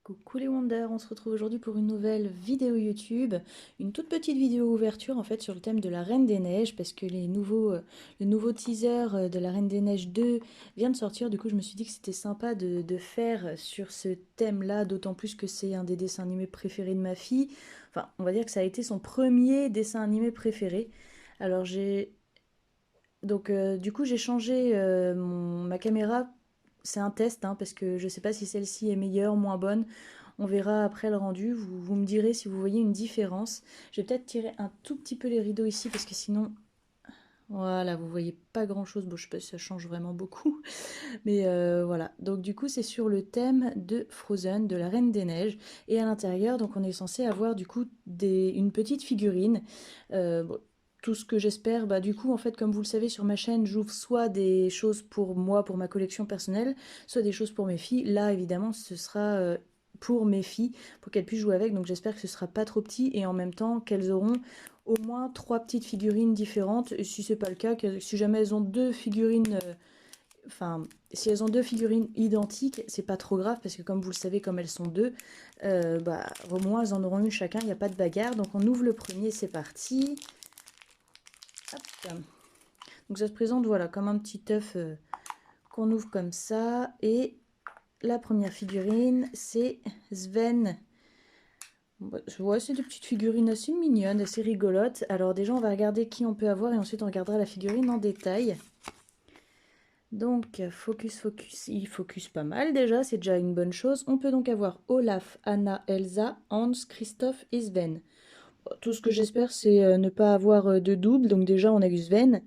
Coucou les Wonders, on se retrouve aujourd'hui pour une nouvelle vidéo YouTube, une toute petite vidéo ouverture en fait sur le thème de la Reine des Neiges parce que le nouveau teaser de la Reine des Neiges 2 vient de sortir. Du coup je me suis dit que c'était sympa de faire sur ce thème là, d'autant plus que c'est un des dessins animés préférés de ma fille. Enfin on va dire que ça a été son premier dessin animé préféré. Alors du coup j'ai changé ma caméra. C'est un test hein, parce que je sais pas si celle-ci est meilleure, moins bonne. On verra après le rendu, vous me direz si vous voyez une différence. Je vais peut-être tirer un tout petit peu les rideaux ici parce que sinon, voilà, vous voyez pas grand-chose. Bon, je sais pas si ça change vraiment beaucoup, mais voilà. Donc du coup, c'est sur le thème de Frozen, de la Reine des Neiges. Et à l'intérieur, donc on est censé avoir du coup une petite figurine. Bon, tout ce que j'espère, bah du coup, en fait, comme vous le savez, sur ma chaîne, j'ouvre soit des choses pour moi, pour ma collection personnelle, soit des choses pour mes filles. Là, évidemment, ce sera pour mes filles, pour qu'elles puissent jouer avec. Donc j'espère que ce sera pas trop petit et en même temps qu'elles auront au moins trois petites figurines différentes. Et si c'est pas le cas, si jamais elles ont deux figurines, enfin, si elles ont deux figurines identiques, c'est pas trop grave parce que comme vous le savez, comme elles sont deux, bah au moins elles en auront une chacun. Il n'y a pas de bagarre. Donc on ouvre le premier, c'est parti. Hop. Donc ça se présente voilà comme un petit œuf qu'on ouvre comme ça et la première figurine c'est Sven. Ouais, c'est des petites figurines assez mignonnes, assez rigolotes. Alors déjà, on va regarder qui on peut avoir et ensuite on regardera la figurine en détail. Donc, focus, il focus pas mal déjà, c'est déjà une bonne chose. On peut donc avoir Olaf, Anna, Elsa, Hans, Christophe et Sven. Tout ce que j'espère, c'est ne pas avoir de double. Donc déjà, on a eu Sven.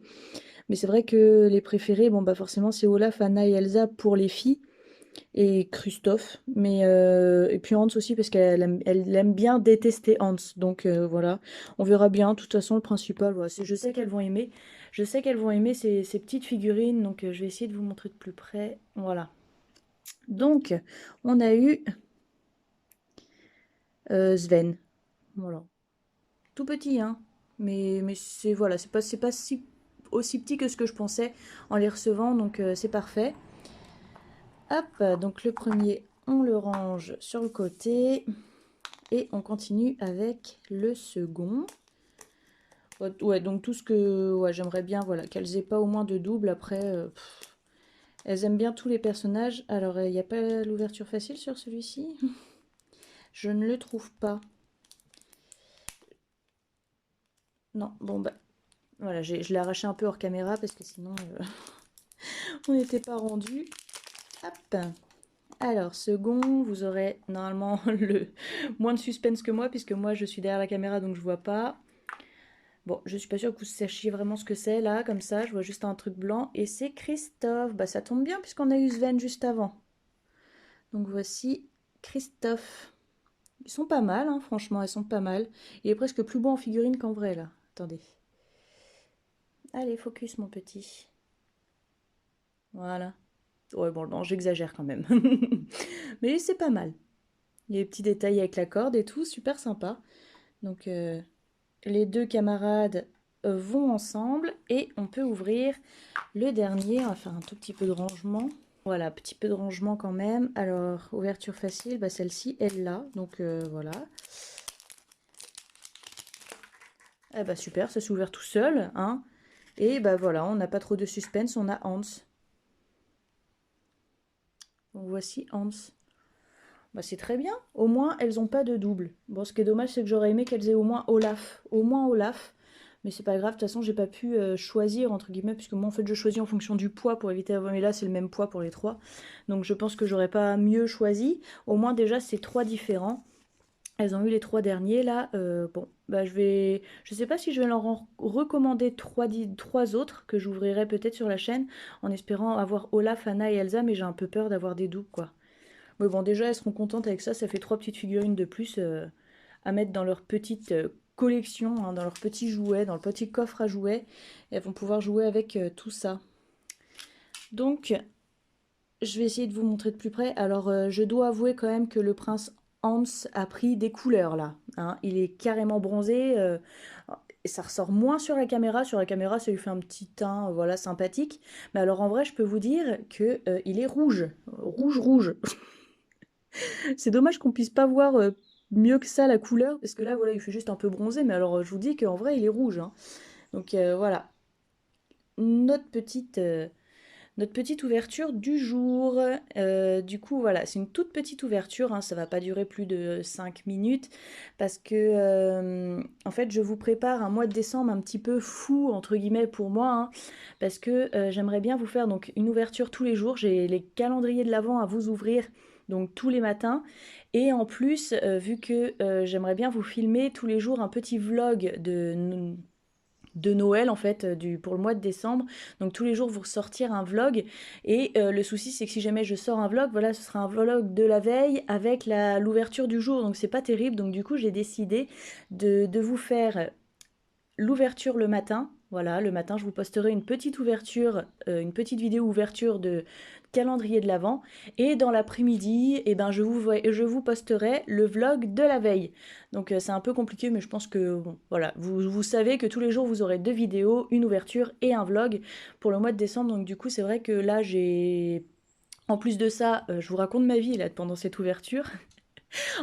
Mais c'est vrai que les préférés, bon bah forcément, c'est Olaf, Anna et Elsa pour les filles et Christophe, mais et puis Hans aussi parce elle aime bien détester Hans, donc voilà, on verra bien. De toute façon, le principal, voilà, je sais qu'elles vont aimer, ces petites figurines, donc je vais essayer de vous montrer de plus près. Voilà. Donc, on a eu Sven, voilà, tout petit, hein, mais c'est voilà, c'est pas si aussi petit que ce que je pensais en les recevant, donc c'est parfait. Hop, donc le premier, on le range sur le côté. Et on continue avec le second. Ouais, donc tout ce que ouais, j'aimerais bien, voilà, qu'elles aient pas au moins de double. Après, elles aiment bien tous les personnages. Alors, il n'y a pas l'ouverture facile sur celui-ci? Je ne le trouve pas. Non, bon, bah, voilà, je l'ai arraché un peu hors caméra parce que sinon, on n'était pas rendu. Hop. Alors, second, vous aurez normalement le moins de suspense que moi, puisque moi, je suis derrière la caméra, donc je vois pas. Bon, je suis pas sûre que vous sachiez vraiment ce que c'est là, comme ça, je vois juste un truc blanc. Et c'est Christophe. Bah ça tombe bien puisqu'on a eu Sven juste avant. Donc voici Christophe. Ils sont pas mal, hein, franchement, ils sont pas mal. Il est presque plus beau en figurine qu'en vrai là. Attendez. Allez, focus mon petit. Voilà. Ouais, bon, non, j'exagère quand même. Mais c'est pas mal. Il y a des petits détails avec la corde et tout, super sympa. Donc les deux camarades vont ensemble et on peut ouvrir le dernier. On va faire un tout petit peu de rangement. Voilà, petit peu de rangement quand même. Alors, ouverture facile, bah celle-ci, elle l'a. Donc voilà. Eh bah super, ça s'est ouvert tout seul, hein. Et bah voilà, on n'a pas trop de suspense, on a Hans. Donc voici Hans. Bah c'est très bien. Au moins, elles n'ont pas de double. Bon, ce qui est dommage, c'est que j'aurais aimé qu'elles aient au moins Olaf. Au moins Olaf. Mais c'est pas grave, de toute façon, j'ai pas pu choisir, entre guillemets, puisque moi, en fait, je choisis en fonction du poids pour éviter d'avoir. Mais là, c'est le même poids pour les trois. Donc, je pense que j'aurais pas mieux choisi. Au moins, déjà, c'est trois différents. Elles ont eu les trois derniers, là. Bon, bah, je sais pas si je vais leur en recommander trois autres que j'ouvrirai peut-être sur la chaîne, en espérant avoir Olaf, Anna et Elsa, mais j'ai un peu peur d'avoir des doubles, quoi. Mais bon, déjà, elles seront contentes avec ça. Ça fait trois petites figurines de plus à mettre dans leur petite collection, hein, dans leur petit jouet, dans le petit coffre à jouets. Et elles vont pouvoir jouer avec tout ça. Donc, je vais essayer de vous montrer de plus près. Alors, je dois avouer quand même que le prince Hans a pris des couleurs, là, hein. Il est carrément bronzé. Et ça ressort moins sur la caméra. Sur la caméra, ça lui fait un petit teint, voilà, sympathique. Mais alors, en vrai, je peux vous dire que il est rouge. Rouge, rouge. C'est dommage qu'on puisse pas voir mieux que ça la couleur, parce que là, voilà, il fait juste un peu bronzé, mais alors je vous dis qu'en vrai, il est rouge, hein. Donc voilà, notre petite, notre petite ouverture du jour. Du coup, voilà, c'est une toute petite ouverture, hein, ça va pas durer plus de 5 minutes, parce que, en fait, je vous prépare un mois de décembre un petit peu fou, entre guillemets, pour moi, hein, parce que j'aimerais bien vous faire donc une ouverture tous les jours. J'ai les calendriers de l'Avent à vous ouvrir, donc tous les matins. Et en plus, vu que j'aimerais bien vous filmer tous les jours un petit vlog de Noël en fait pour le mois de décembre. Donc tous les jours vous ressortir un vlog et le souci c'est que si jamais je sors un vlog, voilà, ce sera un vlog de la veille avec l'ouverture du jour. Donc c'est pas terrible. Donc du coup j'ai décidé de vous faire l'ouverture le matin. Voilà, le matin, je vous posterai une petite ouverture, une petite vidéo ouverture de calendrier de l'Avent. Et dans l'après-midi, eh ben, je vous posterai le vlog de la veille. Donc c'est un peu compliqué, mais je pense que bon, voilà, vous savez que tous les jours, vous aurez 2 vidéos, une ouverture et un vlog pour le mois de décembre. Donc du coup, c'est vrai que là, j'ai... En plus de ça, je vous raconte ma vie là pendant cette ouverture.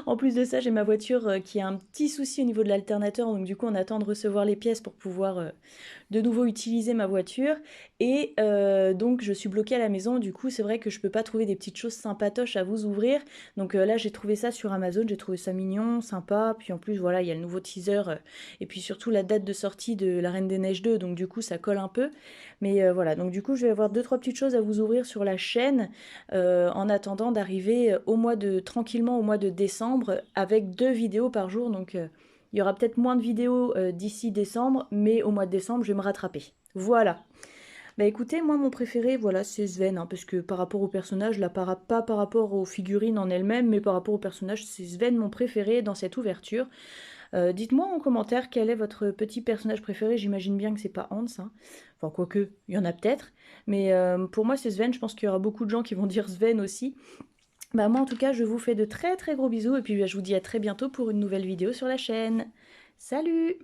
En plus de ça, j'ai ma voiture qui a un petit souci au niveau de l'alternateur, donc du coup on attend de recevoir les pièces pour pouvoir de nouveau utiliser ma voiture. Et donc je suis bloquée à la maison, du coup c'est vrai que je peux pas trouver des petites choses sympatoches à vous ouvrir. Donc là j'ai trouvé ça sur Amazon, j'ai trouvé ça mignon, sympa. Puis en plus voilà, il y a le nouveau teaser et puis surtout la date de sortie de La Reine des Neiges 2, donc du coup ça colle un peu. Mais voilà, donc du coup je vais avoir deux trois petites choses à vous ouvrir sur la chaîne en attendant d'arriver tranquillement au mois de décembre avec 2 vidéos par jour. Donc il y aura peut-être moins de vidéos d'ici décembre, mais au mois de décembre, je vais me rattraper. Voilà. Bah écoutez, moi mon préféré, voilà, c'est Sven, hein, parce que par rapport au personnage, là, pas par rapport aux figurines en elles-mêmes, mais par rapport au personnage, c'est Sven mon préféré dans cette ouverture. Dites-moi en commentaire quel est votre petit personnage préféré. J'imagine bien que c'est pas Hans, hein. Enfin, quoique, il y en a peut-être. Mais pour moi, c'est Sven. Je pense qu'il y aura beaucoup de gens qui vont dire Sven aussi. Bah moi, en tout cas, je vous fais de très très gros bisous. Et puis, bah, je vous dis à très bientôt pour une nouvelle vidéo sur la chaîne. Salut!